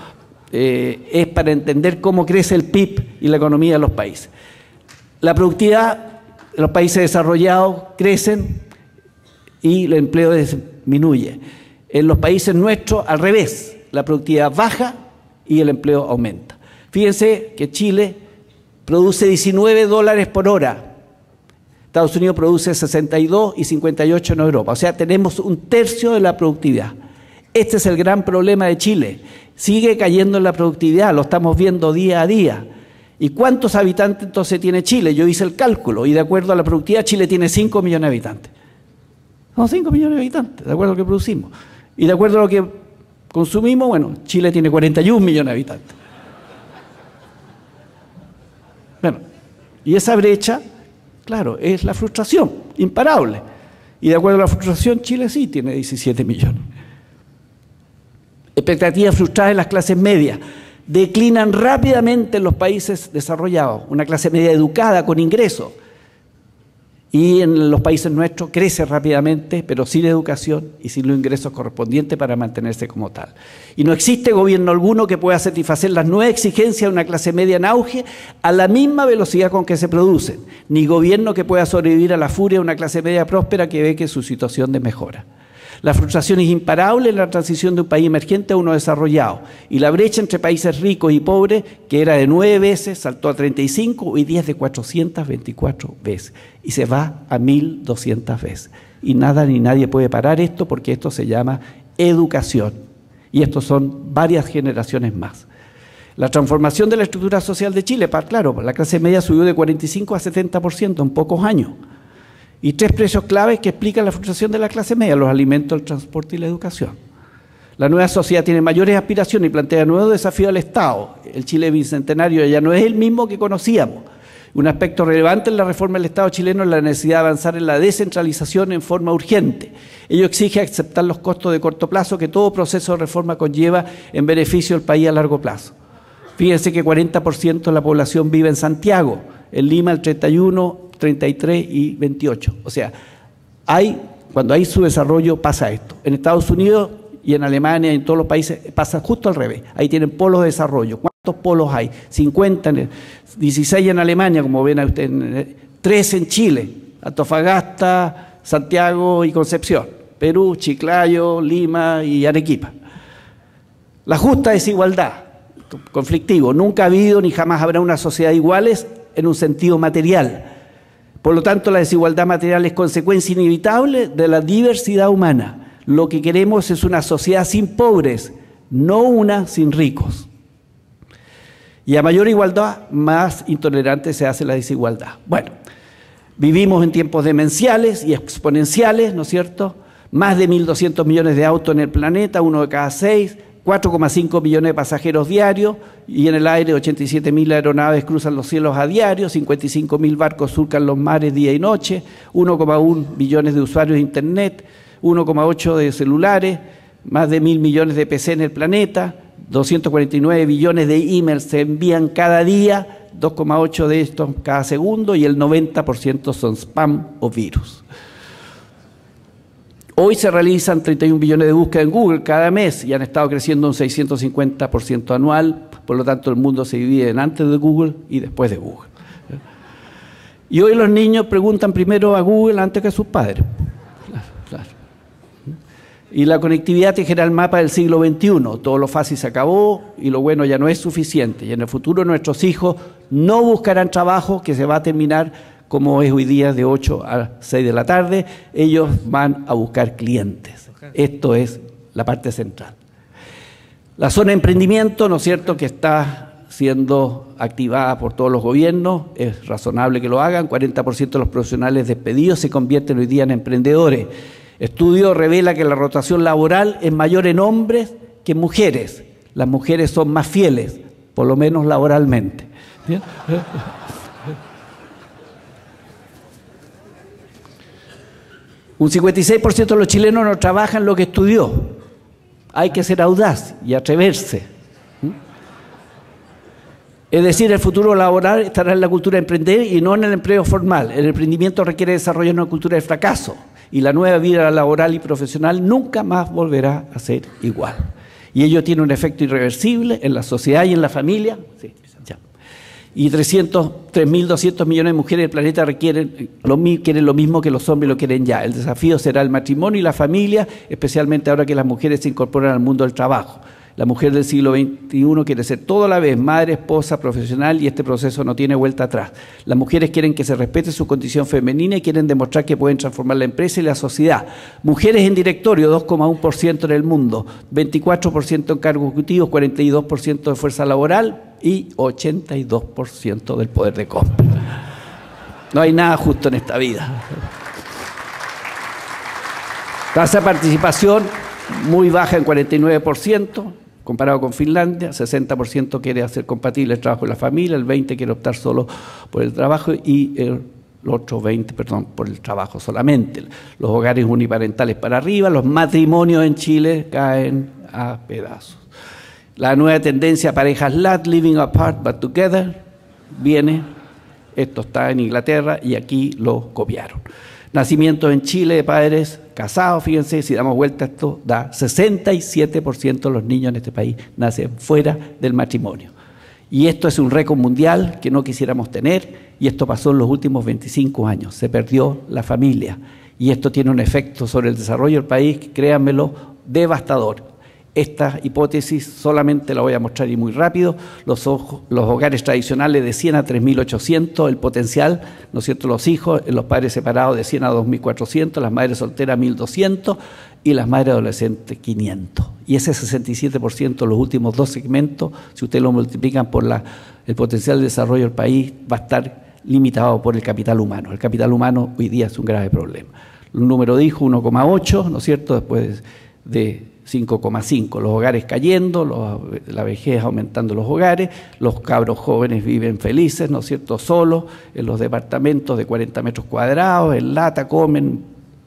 es para entender cómo crece el PIB y la economía de los países. La productividad de los países desarrollados crecen y el empleo disminuye. En los países nuestros, al revés, la productividad baja y el empleo aumenta. Fíjense que Chile produce $19 por hora. Estados Unidos produce 62 y 58 en Europa. O sea, tenemos 1/3 de la productividad. Este es el gran problema de Chile. Sigue cayendo en la productividad, lo estamos viendo día a día. ¿Y cuántos habitantes entonces tiene Chile? Yo hice el cálculo y de acuerdo a la productividad Chile tiene 5 millones de habitantes. No, 5 millones de habitantes, de acuerdo a lo que producimos. Y de acuerdo a lo que consumimos, bueno, Chile tiene 41 millones de habitantes. Bueno, y esa brecha, claro, es la frustración, imparable. Y de acuerdo a la frustración, Chile sí tiene 17 millones. Expectativas frustradas en las clases medias. Declinan rápidamente en los países desarrollados. Una clase media educada, con ingresos. Y en los países nuestros crece rápidamente, pero sin educación y sin los ingresos correspondientes para mantenerse como tal. Y no existe gobierno alguno que pueda satisfacer las nuevas exigencias de una clase media en auge a la misma velocidad con que se producen. Ni gobierno que pueda sobrevivir a la furia de una clase media próspera que ve que su situación desmejora. La frustración es imparable en la transición de un país emergente a uno desarrollado. Y la brecha entre países ricos y pobres, que era de 9 veces, saltó a 35, hoy día es de 424 veces. Y se va a 1200 veces. Y nada ni nadie puede parar esto porque esto se llama educación. Y estos son varias generaciones más. La transformación de la estructura social de Chile, claro, la clase media subió de 45 a 70% en pocos años. Y 3 precios claves que explican la frustración de la clase media: los alimentos, el transporte y la educación. La nueva sociedad tiene mayores aspiraciones y plantea nuevos desafíos al Estado. El Chile bicentenario ya no es el mismo que conocíamos. Un aspecto relevante en la reforma del Estado chileno es la necesidad de avanzar en la descentralización en forma urgente. Ello exige aceptar los costos de corto plazo que todo proceso de reforma conlleva en beneficio del país a largo plazo. Fíjense que 40% de la población vive en Santiago, en Lima el 31%, 33 y 28. O sea, cuando hay subdesarrollo pasa esto. En Estados Unidos y en Alemania y en todos los países pasa justo al revés. Ahí tienen polos de desarrollo. ¿Cuántos polos hay? 50, 16 en Alemania, como ven ustedes, 3 en Chile, Antofagasta, Santiago y Concepción, Perú, Chiclayo, Lima y Arequipa. La justa desigualdad, conflictivo. Nunca ha habido ni jamás habrá una sociedad iguales en un sentido material. Por lo tanto, la desigualdad material es consecuencia inevitable de la diversidad humana. Lo que queremos es una sociedad sin pobres, no una sin ricos. Y a mayor igualdad, más intolerante se hace la desigualdad. Bueno, vivimos en tiempos demenciales y exponenciales, ¿no es cierto? Más de 1.200 millones de autos en el planeta, 1 de cada 6, 4,5 millones de pasajeros diarios, y en el aire 87.000 aeronaves cruzan los cielos a diario, 55.000 barcos surcan los mares día y noche, 1,1 billones de usuarios de Internet, 1,8 de celulares, más de 1.000 millones de PC en el planeta, 249 billones de emails se envían cada día, 2,8 de estos cada segundo, y el 90% son spam o virus. Hoy se realizan 31 billones de búsquedas en Google cada mes y han estado creciendo un 650% anual, por lo tanto el mundo se divide en antes de Google y después de Google. Y hoy los niños preguntan primero a Google antes que a sus padres. Claro. Y la conectividad te genera el mapa del siglo XXI, todo lo fácil se acabó y lo bueno ya no es suficiente. Y en el futuro nuestros hijos no buscarán trabajo que se va a terminar como es hoy día de 8 a 6 de la tarde, ellos van a buscar clientes. Esto es la parte central. La zona de emprendimiento, ¿no es cierto?, que está siendo activada por todos los gobiernos, es razonable que lo hagan, 40% de los profesionales despedidos se convierten hoy día en emprendedores. Estudio revela que la rotación laboral es mayor en hombres que en mujeres. Las mujeres son más fieles, por lo menos laboralmente. ¿Bien? Un 56% de los chilenos no trabajan lo que estudió. Hay que ser audaz y atreverse. Es decir, el futuro laboral estará en la cultura de emprender y no en el empleo formal. El emprendimiento requiere desarrollar una cultura de fracaso y la nueva vida laboral y profesional nunca más volverá a ser igual. Y ello tiene un efecto irreversible en la sociedad y en la familia. Sí, ya. Y 3.200 millones de mujeres del planeta quieren lo mismo que los hombres lo quieren ya. El desafío será el matrimonio y la familia, especialmente ahora que las mujeres se incorporan al mundo del trabajo. La mujer del siglo XXI quiere ser todo a la vez, madre, esposa, profesional, y este proceso no tiene vuelta atrás. Las mujeres quieren que se respete su condición femenina y quieren demostrar que pueden transformar la empresa y la sociedad. Mujeres en directorio, 2,1% en el mundo, 24% en cargos ejecutivos, 42% de fuerza laboral y 82% del poder de compra. No hay nada justo en esta vida. Tasa de participación muy baja en 49%. Comparado con Finlandia, 60% quiere hacer compatible el trabajo y la familia, el 20% quiere optar solo por el trabajo y el otro 20%, por el trabajo solamente. Los hogares uniparentales para arriba, los matrimonios en Chile caen a pedazos. La nueva tendencia a parejas LAT, living apart but together, viene, esto está en Inglaterra y aquí lo copiaron. Nacimientos en Chile de padres casados, fíjense, si damos vuelta a esto, da 67% de los niños en este país nacen fuera del matrimonio. Y esto es un récord mundial que no quisiéramos tener, y esto pasó en los últimos 25 años. Se perdió la familia, y esto tiene un efecto sobre el desarrollo del país, créanmelo, devastador. Esta hipótesis solamente la voy a mostrar y muy rápido. Los hogares tradicionales de 100 a 3.800, el potencial, ¿no es cierto?, los hijos, los padres separados de 100 a 2.400, las madres solteras 1.200 y las madres adolescentes 500. Y ese 67%, los últimos dos segmentos, si ustedes lo multiplican por el potencial de desarrollo del país, va a estar limitado por el capital humano. El capital humano hoy día es un grave problema. El número de hijos 1,8, ¿no es cierto?, después de 5,5, los hogares cayendo, la vejez aumentando los hogares, los cabros jóvenes viven felices, ¿no es cierto?, solos, en los departamentos de 40 metros cuadrados, en lata, comen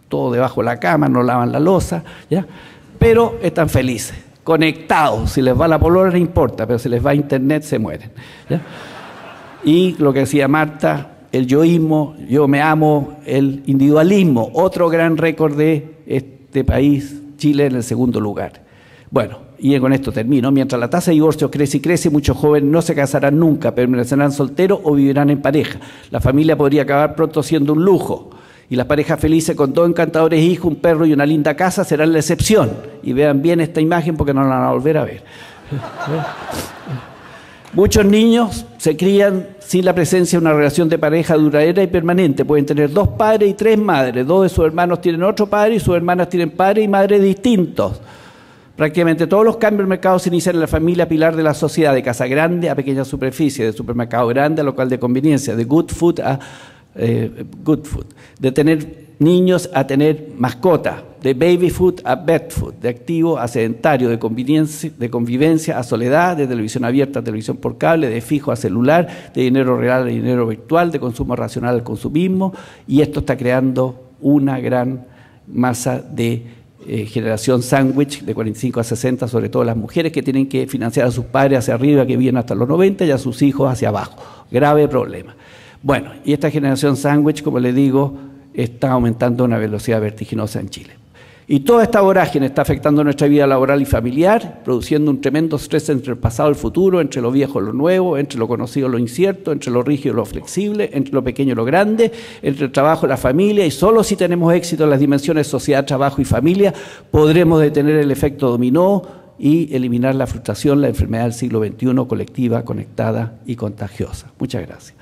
todo debajo de la cama, no lavan la loza, ¿ya? Pero están felices, conectados, si les va la polola no importa, pero si les va a internet se mueren, ¿ya? Y lo que decía Marta, el yoísmo, yo me amo, el individualismo, otro gran récord de este país, Chile en el segundo lugar. Bueno, y con esto termino. Mientras la tasa de divorcios crece y crece, muchos jóvenes no se casarán nunca, permanecerán solteros o vivirán en pareja. La familia podría acabar pronto siendo un lujo. Y las parejas felices con dos encantadores hijos, un perro y una linda casa serán la excepción. Y vean bien esta imagen porque no la van a volver a ver. Muchos niños se crían sin la presencia de una relación de pareja duradera y permanente. Pueden tener 2 padres y 3 madres. 2 de sus hermanos tienen otro padre y sus hermanas tienen padres y madres distintos. Prácticamente todos los cambios en el mercado se inician en la familia pilar de la sociedad, de casa grande a pequeña superficie, de supermercado grande a local de conveniencia, de good food a good food, de tener niños a tener mascota, de baby food a bed food, de activo a sedentario, de convivencia a soledad, de televisión abierta a televisión por cable, de fijo a celular, de dinero real a dinero virtual, de consumo racional al consumismo, y esto está creando una gran masa de generación sándwich de 45 a 60, sobre todo las mujeres que tienen que financiar a sus padres hacia arriba, que viven hasta los 90, y a sus hijos hacia abajo. Grave problema. Bueno, y esta generación sándwich, como les digo, está aumentando a una velocidad vertiginosa en Chile. Y toda esta vorágine está afectando nuestra vida laboral y familiar, produciendo un tremendo estrés entre el pasado y el futuro, entre lo viejo y lo nuevo, entre lo conocido y lo incierto, entre lo rígido y lo flexible, entre lo pequeño y lo grande, entre el trabajo y la familia, y solo si tenemos éxito en las dimensiones sociedad, trabajo y familia, podremos detener el efecto dominó y eliminar la frustración, la enfermedad del siglo XXI colectiva, conectada y contagiosa. Muchas gracias.